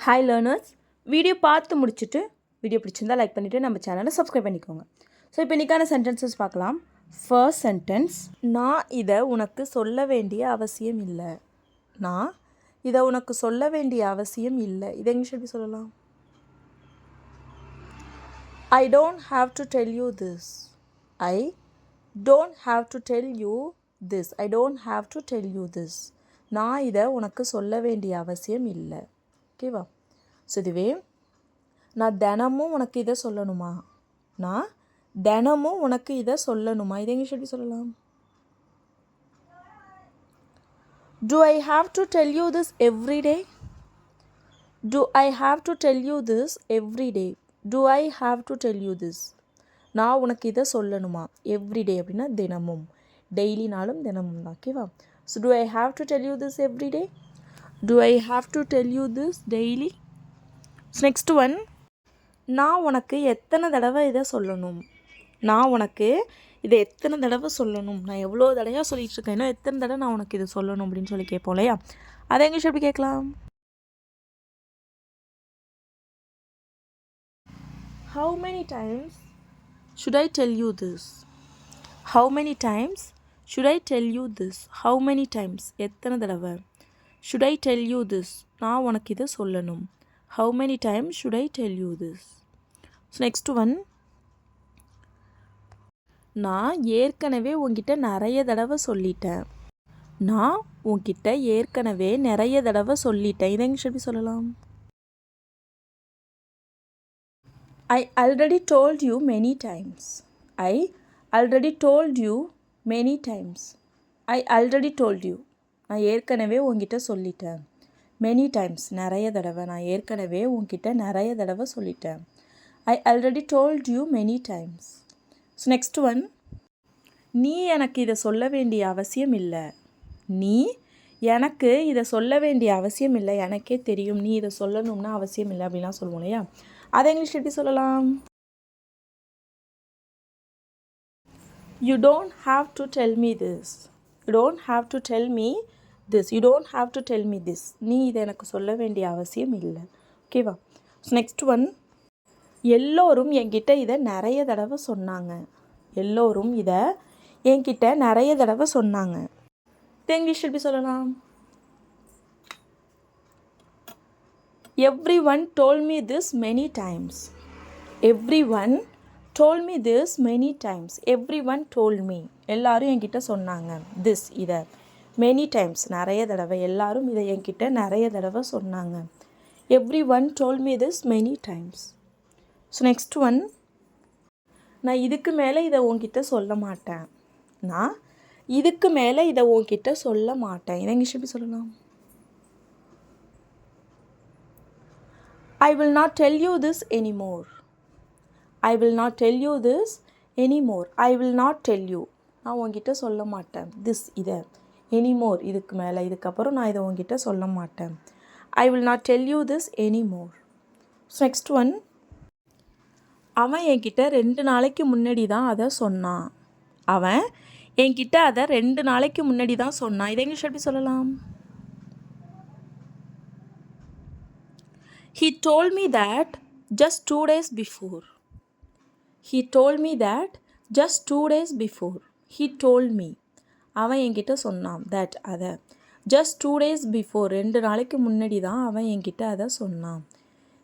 Hi learners, video பார்த்து முடிச்சுட்டு video பிடிச்சிருந்தா லைக் பண்ணிவிட்டு நம்ம சேனலை சப்ஸ்கிரைப் பண்ணிக்கோங்க. ஸோ இப்போ இன்றைக்கான சென்டென்சஸ் பார்க்கலாம். ஃபர்ஸ்ட் சென்டென்ஸ், நான் இதை உனக்கு சொல்ல வேண்டிய அவசியம் இல்லை. நான் இதை உனக்கு சொல்ல வேண்டிய அவசியம் இல்லை. இதை இங்கிலீஷ் எப்படி சொல்லலாம்? I don't have to tell you this. I don't have to tell you this. I don't have to tell you this. நான் இதை உனக்கு சொல்ல வேண்டிய அவசியம் இல்லை. ஓகேவா? ஸோ இதுவே நான் தினமும் உனக்கு இதை சொல்லணுமா? நான் தினமும் உனக்கு இதை சொல்லணுமா? இதை இங்கிலீஷ் எப்படி சொல்லலாம்? Do I have to tell you this every day? Do I have to tell you this every day? Do I have to tell you this? நான் உனக்கு இதை சொல்லணுமா? எவ்ரிடே அப்படின்னா தினமும், டெய்லினாலும் தினமும் தான். ஓகேவா? So do I have to tell you this every day? Do I have to tell you this daily? So next one, நான் உனக்கு எத்தனை தடவை இதை சொல்லணும்? நான் உனக்கு இதை எத்தனை தடவை சொல்லணும்? நான் எவ்வளோ தடவையாக சொல்லிகிட்டு இருக்கேன், இன்னும் எத்தனை தடவை நான் உனக்கு இதை சொல்லணும் அப்படின்னு சொல்லி கேட்போம் இல்லையா? அதை இங்கிலீஷ் எப்படி கேட்கலாம்? How many times should I tell you this? How many times should I tell you this? How many times? எத்தனை தடவை? Should I tell you this? நான் உனக்கு இதை சொல்லணும். How many times should I tell you this? So next one, நான் ஏற்கனவே உன்கிட்ட நிறைய தடவை சொல்லிட்டேன். நான் உன்கிட்ட ஏற்கனவே நிறைய தடவை சொல்லிட்டேன். இதை இங்கிலீஷ் எப்படி சொல்லலாம்? I already told you many times. I already told you many times. I already told you. நான் ஏற்கனவே உன்கிட்ட சொல்லிட்டேன். Many times, நிறைய தடவை. நான் ஏற்கனவே உன்கிட்ட நிறைய தடவை சொல்லிட்டேன். I already told you many times. So next one, நீ எனக்கு இதை சொல்ல வேண்டிய அவசியம் இல்லை. நீ எனக்கு இதை சொல்ல வேண்டிய அவசியம் இல்லை, எனக்கே தெரியும். நீ இதை சொல்லணும்னா அவசியம் இல்லை அப்படின்லாம் சொல்லுவோம் இல்லையா? அதை இங்கிலீஷ் எப்படி சொல்லலாம்? You don't have to tell me this. You don't have to tell me this. You don't have to tell me this. நீ இதை எனக்கு சொல்ல வேண்டிய அவசியம் இல்லை. ஓகேவா? ஸோ நெக்ஸ்ட் ஒன், எல்லோரும் என்கிட்ட இதை நிறைய தடவை சொன்னாங்க. எல்லோரும் இதை என்கிட்ட நிறைய தடவை சொன்னாங்க. இதை இங்கிலீஷ் எப்படி சொல்லலாம்? Everyone told me this many times. Everyone told me this many times. Everyone told me. எல்லாரும் என்கிட்ட சொன்னாங்க. This இதை many times நிறைய தடவை. எல்லாரும் இதை என்கிட்ட நிறைய தடவை சொன்னாங்க. Everyone told me this many times. So next one, நான் இதுக்கு மேலே இதை உன்கிட்ட சொல்ல மாட்டேன். நான் இதுக்கு மேலே இதை உன்கிட்ட சொல்ல மாட்டேன். இதை இங்கிலீஷ் எப்படி சொல்லலாம்? I will not tell you this anymore. I will not tell you this anymore. I will not tell you. நான் உன்கிட்ட சொல்ல மாட்டேன். This இதை anymore, இதுக்கு மேலே, இதுக்கப்புறம் நான் இதை உன்கிட்ட சொல்ல மாட்டேன். I will not tell you this anymore. So next one, அவன் என்கிட்ட 2 நாளைக்கு முன்னாடி தான் அதை சொன்னான். அவன் என்கிட்ட அதை 2 நாளைக்கு முன்னாடி தான் சொன்னான். இதை இங்கிலீஷ் எப்படி சொல்லலாம்? He told me that just 2 days before. He told me that just 2 days before. He told me. அவன் என்கிட்ட சொன்னான். that அதை just 2 days before. 2 நாளைக்கு முன்னாடி தான் அவன் என்கிட்ட அதை சொன்னான்.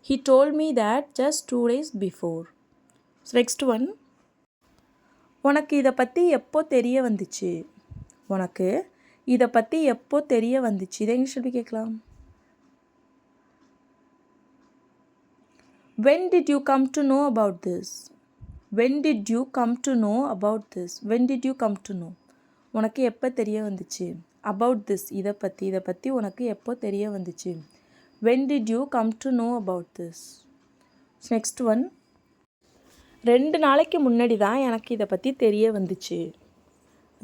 He told me that just 2 days before. So next one, உனக்கு இதை பற்றி எப்போ தெரிய வந்துச்சு? உனக்கு இதை பற்றி எப்போ தெரிய வந்துச்சு? இதை இங்கிலீஷ் எப்படி கேட்கலாம்? When did you come to know about this? When did you come to know about this? When did you come to know? உனக்கு எப்போ தெரிய வந்துச்சு? About this, இதை பற்றி உனக்கு எப்போ தெரிய வந்துச்சு? When did you come to know about this? Next one, 2 நாளைக்கு முன்னாடி தான் எனக்கு இதை பற்றி தெரிய வந்துச்சு.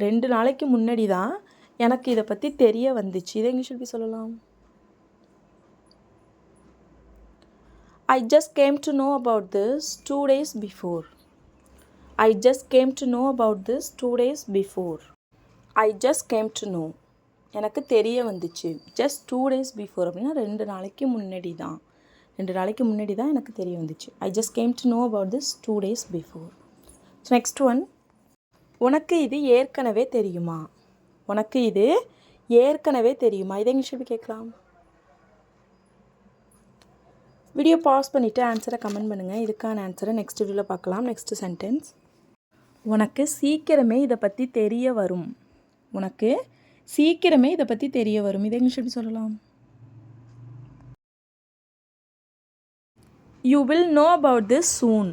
2 நாளைக்கு முன்னாடி தான் எனக்கு இதை பற்றி தெரிய வந்துச்சு. இதை இங்கிலீஷ் எப்படி சொல்லலாம்? I just came to know about this 2 days before. I just came to know about this 2 days before. I just came to know. எனக்கு தெரிய வந்துச்சு. just 2 days before அப்படின்னா 2 நாளைக்கு முன்னாடி தான். 2 நாளைக்கு முன்னாடி தான் எனக்கு தெரிய வந்துச்சு. I just came to know about this 2 days before. So next one, உனக்கு இது ஏற்கனவே தெரியுமா? உனக்கு இது ஏற்கனவே தெரியுமா? இதை இங்கிலீஷ் எப்படி கேட்கலாம்? வீடியோ பாஸ் பண்ணிவிட்டு ஆன்சரை கமெண்ட் பண்ணுங்கள். இதுக்கான ஆன்சரை நெக்ஸ்ட் வீடியோவில் பார்க்கலாம். நெக்ஸ்ட் சென்டென்ஸ், உனக்கு சீக்கிரமே இதை பற்றி தெரிய வரும். உனக்கு சீக்கிரமே இதை பற்றி தெரிய வரும். இதை இங்கிலீஷ் எப்படி சொல்லலாம்? You will know about this soon.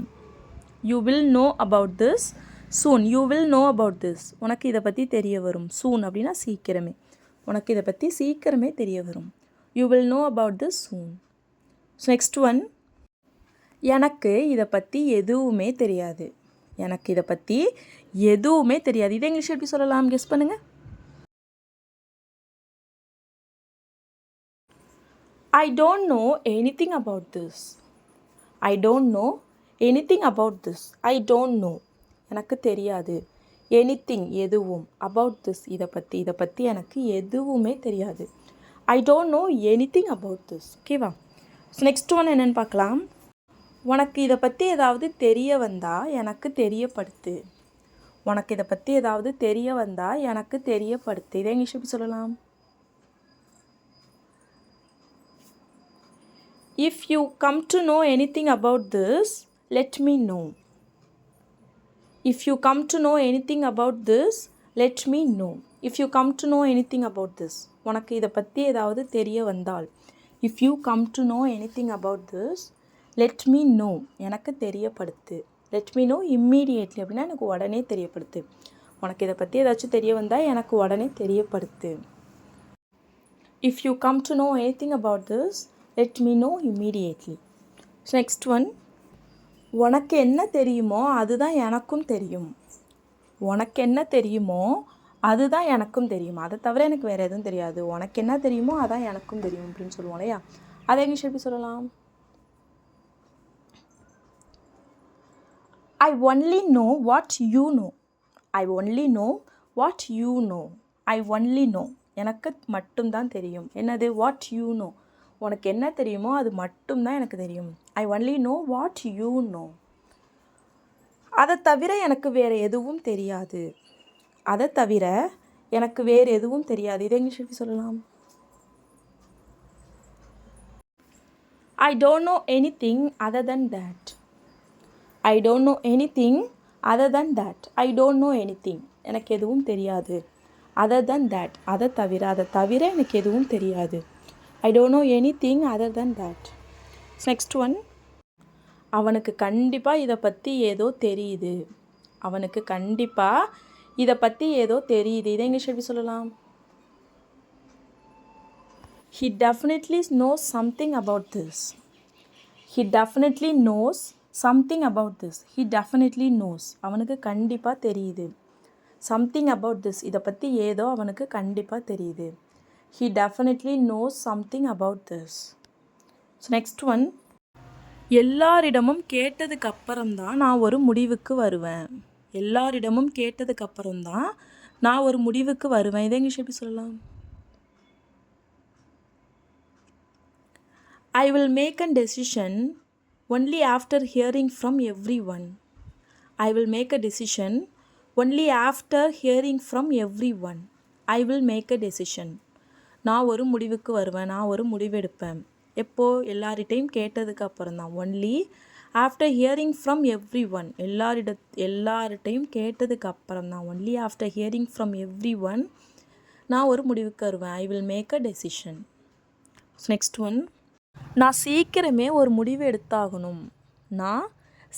You will know about this soon. You will know about this. உனக்கு இதை பற்றி தெரிய வரும். soon அப்படின்னா சீக்கிரமே. உனக்கு இதை பற்றி சீக்கிரமே தெரிய வரும். You will know about this soon. So next one, எனக்கு இதை பற்றி எதுவுமே தெரியாது. எனக்கு இதை பற்றி எதுவுமே தெரியாது. இதை இங்கிலீஷ் எப்படி சொல்லலாம்? கெஸ் பண்ணுங்கள். I don't know anything about this. I don't know anything about this. I don't know. எனக்கு தெரியாது. anything எதுவும், about this இதை பற்றி எனக்கு எதுவுமே தெரியாது. I don't know anything about this. ஓகேவா? ஸோ நெக்ஸ்ட் ஒன் என்னென்னு பார்க்கலாம். உனக்கு இதை பற்றி ஏதாவது தெரிய வந்தால் எனக்கு தெரியப்படுத்து. உனக்கு இதை பற்றி ஏதாவது தெரிய வந்தால் எனக்கு தெரியப்படுத்து. இதை இங்கிலீஷ் எப்படி சொல்லலாம்? If you come to know anything about this, let me know. If you come to know anything about this, let me know. If you come to know anything about this, உனக்கு இதை பற்றி ஏதாவது தெரிய வந்தால், if you come to know anything about this, let me know. எனக்கு தெரியப்படுத்து. let me know immediately அப்படின்னா எனக்கு உடனே தெரியப்படுத்து. உனக்கு இதை பற்றி ஏதாச்சும் தெரிய வந்தால் எனக்கு உடனே தெரியப்படுத்து. If you come to know anything about this, let me know immediately. So next one, உனக்கு என்ன தெரியுமோ அதுதான் எனக்கும் தெரியும். உனக்கு என்ன தெரியுமோ அதுதான் எனக்கும் தெரியும். அதை தவிர எனக்கு வேறு எதுவும் தெரியாது. உனக்கு என்ன தெரியுமோ அதான் எனக்கும் தெரியும் அப்படின்னு சொல்லுவோம் இல்லையா? அதை இங்கிலீஷ் எப்படி சொல்லலாம்? I only know what you know. I only know what you know. I only know. எனக்கு மட்டும்தான் தெரியும். என்னது? what you know. உனக்கு என்ன தெரியுமோ அது மட்டும்தான் எனக்கு தெரியும். I only know what you know. அதை தவிர எனக்கு வேறு எதுவும் தெரியாது. அதை தவிர எனக்கு வேறு எதுவும் தெரியாது. இதை இங்கிலீஷ் எப்படி சொல்லலாம்? I don't know anything other than that. I don't know anything other than that. I don't know anything. எனக்கு எதுவும் தெரியாது. other than that. அதை தவிர எனக்கு எதுவும் தெரியாது. I don't know anything other than that. Next one, அவனுக்கு கண்டிப்பாக இதை பற்றி ஏதோ தெரியுது. அவனுக்கு கண்டிப்பாக இதை பற்றி ஏதோ தெரியுது. இதை இங்கிலீஷ் எப்படி சொல்லலாம்? He definitely knows something about this. He definitely knows something about this. He definitely knows. அவனுக்கு கண்டிப்பாக தெரியுது. something about this. இதை பற்றி ஏதோ அவனுக்கு கண்டிப்பாக தெரியுது. He definitely knows something about this. So next one, எல்லாரிடமும் கேட்டதுக்கு அப்புறம்தான் நான் ஒரு முடிவுக்கு வருவேன். எல்லாரிடமும் கேட்டதுக்கு அப்புறம்தான் நான் ஒரு முடிவுக்கு வருவேன். இதை இங்கிலீஷ் எப்படி சொல்லலாம்? I will make a decision only after hearing from everyone. I will make a decision only after hearing from everyone. I will make a decision. நான் ஒரு முடிவுக்கு வருவேன். நான் ஒரு முடிவெடுப்பேன். எப்போது? எல்லார்கிட்டையும் கேட்டதுக்கு அப்புறம் தான். Only after hearing from everyone. எல்லார்கிட்டையும் கேட்டதுக்கு அப்புறம் தான். Only after hearing from everyone நான் ஒரு முடிவுக்கு வருவேன். I will make a decision. Next one, நான் சீக்கிரமே ஒரு முடிவு எடுத்தாகணும். நான்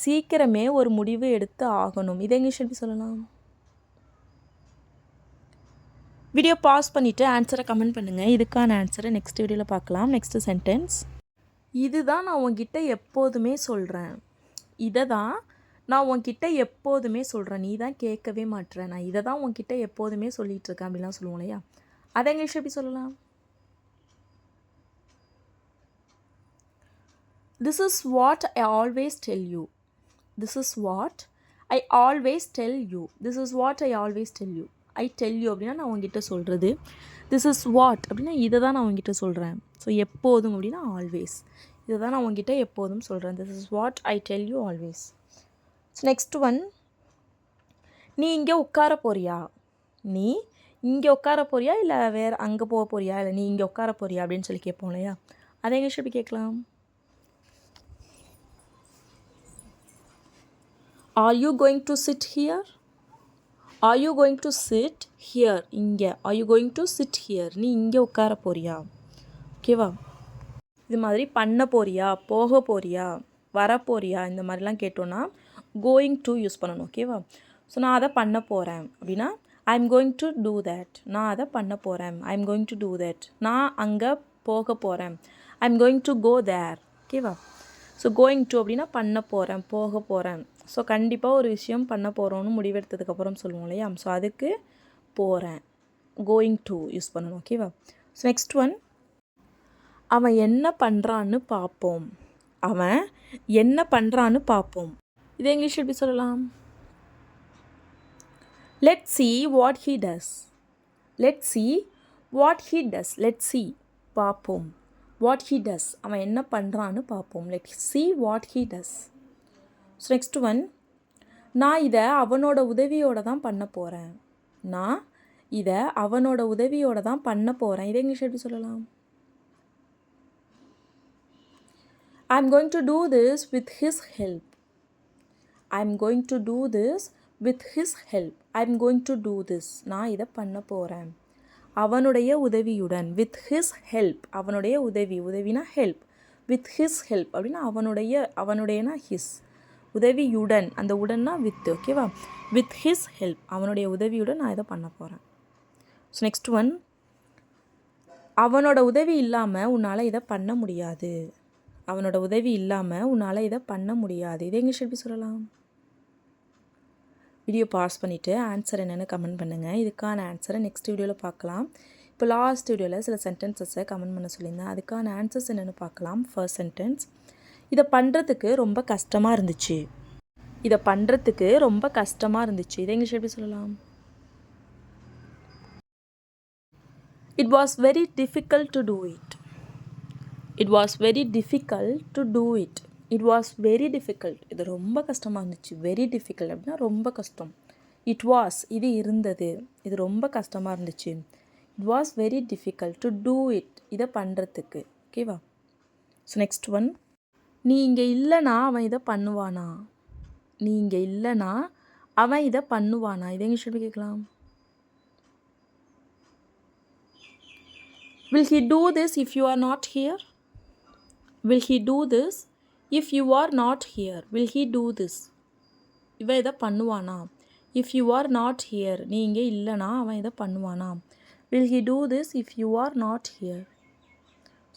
சீக்கிரமே ஒரு முடிவு எடுத்து ஆகணும். இதை இங்கிலீஷ் எப்படி சொல்லலாம்? வீடியோ பாஸ் பண்ணிவிட்டு ஆன்சரை கமெண்ட் பண்ணுங்கள். இதுக்கான ஆன்சரை நெக்ஸ்ட் வீடியோவில் பார்க்கலாம். நெக்ஸ்ட் சென்டென்ஸ், இதுதான் நான் உன்கிட்ட எப்போதுமே சொல்கிறேன். இதை தான் நான் உன்கிட்ட எப்போதுமே சொல்கிறேன். நீ தான் கேட்கவே மாட்டேற. நான் இதை தான் உன்கிட்ட எப்போதுமே சொல்லிகிட்ருக்கேன் அப்படிலாம் சொல்லுவோம் இல்லையா? அதை இங்கிலீஷ் எப்படி சொல்லலாம்? This is what I always tell you. This is what I always tell you. This is what I always tell you. I tell you அப்படின்னா நான் உங்ககிட்ட சொல்கிறது. This is what அப்படின்னா இதை தான் நான் உங்ககிட்ட சொல்கிறேன். ஸோ எப்போதும் அப்படின்னா ஆல்வேஸ். இதுதான் நான் உங்ககிட்ட எப்போதும் சொல்கிறேன். This is what I tell you always. So next one, நீ இங்கே உட்கார போறியா? நீ இங்கே உட்கார போறியா இல்லை வேறு அங்கே போக போறியா, இல்லை நீ இங்கே உட்கார போறியா அப்படின்னு சொல்லி கேட்போம் இல்லையா? அதை இங்கிலீஷ் எப்படி கேட்கலாம்? Are you going to sit here? Are you going to sit here? இங்கே. Are you going to sit here? நீ இங்கே உட்கார போறியா? ஓகேவா? இது மாதிரி பண்ண போறியா, போக போறியா, வர போறியா, இந்த மாதிரிலாம் கேட்டோன்னா கோயிங் டு யூஸ் பண்ணணும். ஓகேவா? ஸோ நான் அதை பண்ண போகிறேன் அப்படின்னா I am going to do that. நான் அதை பண்ண போகிறேன். I am going to do that. நான் அங்கே போக போகிறேன். I am going to go there. ஓகேவா? ஸோ கோயிங் டு அப்படின்னா பண்ண போகிறேன், போக போகிறேன். ஸோ கண்டிப்பாக ஒரு விஷயம் பண்ண போகிறோன்னு முடிவெடுத்ததுக்கப்புறம் சொல்லுவோம் இல்லையா? ஸோ அதுக்கு போகிறேன், கோயிங் டு யூஸ் பண்ணணும். ஓகேவா? ஸோ நெக்ஸ்ட் ஒன், அவன் என்ன பண்ணுறான்னு பார்ப்போம். அவன் என்ன பண்ணுறான்னு பார்ப்போம். இதை இங்கிலீஷ் எப்படி சொல்லலாம்? Let's see what he does. Let's see what he does. Let's see, பார்ப்போம். What he does. அவன் என்ன பண்ணுறான்னு பார்ப்போம். Let's see what he does. So next one, நான் இதை அவனோட உதவியோடு தான் பண்ண போகிறேன். நான் இதை அவனோட உதவியோடு தான் பண்ண போகிறேன். இதை இங்கிலீஷ் எப்படி சொல்லலாம்? I'm going to do this with his help. I'm going to do this with his help. I'm going to do this. நான் இதை பண்ண போகிறேன் அவனுடைய உதவியுடன். with his help. அவனுடைய உதவி, உதவினா help. with his help அப்படின்னா அவனுடையனா his, உதவியுடன், அந்த உடன்னா with. ஓகேவா? with his help, அவனுடைய உதவியுடன் நான் இதை பண்ண போகிறேன். ஸோ நெக்ஸ்ட் ஒன், அவனோட உதவி இல்லாமல் உன்னால் இதை பண்ண முடியாது. அவனோட உதவி இல்லாமல் உன்னால் இதை பண்ண முடியாது. இதை இங்கிலீஷ் எப்படி சொல்லலாம்? வீடியோ பாஸ் பண்ணிவிட்டு ஆன்சர் என்னென்னு கமெண்ட் பண்ணுங்கள். இதுக்கான ஆன்சரை நெக்ஸ்ட் வீடியோவில் பார்க்கலாம். இப்போ லாஸ்ட் வீடியோவில் சில சென்டென்சஸை கமெண்ட் பண்ண சொல்லியிருந்தேன். அதுக்கான ஆன்சர்ஸ் என்னென்னு பார்க்கலாம். ஃபர்ஸ்ட் சென்டென்ஸ், இதை பண்ணுறதுக்கு ரொம்ப கஷ்டமாக இருந்துச்சு. இதை பண்ணுறதுக்கு ரொம்ப கஷ்டமாக இருந்துச்சு. இதை இங்கிலீஷ் எப்படி சொல்லலாம்? It was very difficult to do it. It was very difficult to do it. It was very difficult, இது ரொம்ப கஷ்டமாக இருந்துச்சு. வெரி டிஃபிகல்ட் அப்படின்னா ரொம்ப கஷ்டம். இட் வாஸ், இது இருந்தது, இது ரொம்ப கஷ்டமாக இருந்துச்சு. It was very difficult to do it, இதை பண்ணுறதுக்கு. ஓகேவா? ஸோ நெக்ஸ்ட் ஒன், நீ இங்கே இல்லைனா அவன் இதை பண்ணுவானா? நீ இங்கே இல்லைனா அவன் இதை பண்ணுவானா? இதை இங்கிலீஷ் எப்படி கேட்கலாம்? Will he do this if you are not here? Will he do this if you are not here? Will he do this? இவன் இதை பண்ணுவானா? if you are not here, நீ இங்கே இல்லைனா அவன் இதை பண்ணுவானா? will he do this if you are not here?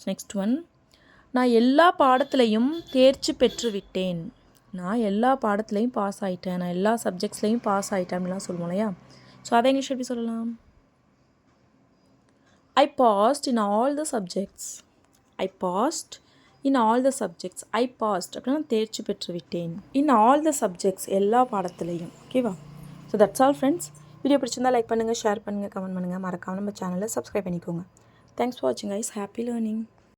Next one, நான் எல்லா பாடத்துலையும் தேர்ச்சி பெற்று விட்டேன். நான் எல்லா பாடத்துலையும் பாஸ் ஆகிட்டேன், நான் எல்லா சப்ஜெக்ட்ஸ்லையும் பாஸ் ஆகிட்டேன் அப்படிலாம் சொல்லுவோம் இல்லையா? ஸோ அதை இங்கிலீஷ் எப்படி சொல்லலாம்? I passed in all the subjects. I passed in all the subjects. I passed அப்படின்னா தேர்ச்சி பெற்று விட்டேன். in all the subjects, எல்லா பாடத்துலையும். ஓகேவா? So that's all friends. Video பிடிச்சிருந்தால் லைக் பண்ணுங்கள், ஷேர் பண்ணுங்கள், கமெண்ட் பண்ணுங்கள். மறக்காமல் நம்ம சேனலை சப்ஸ்கிரைப் பண்ணிக்கோங்க. தேங்க்ஸ் ஃபார் வாட்சிங் கைஸ். Happy learning.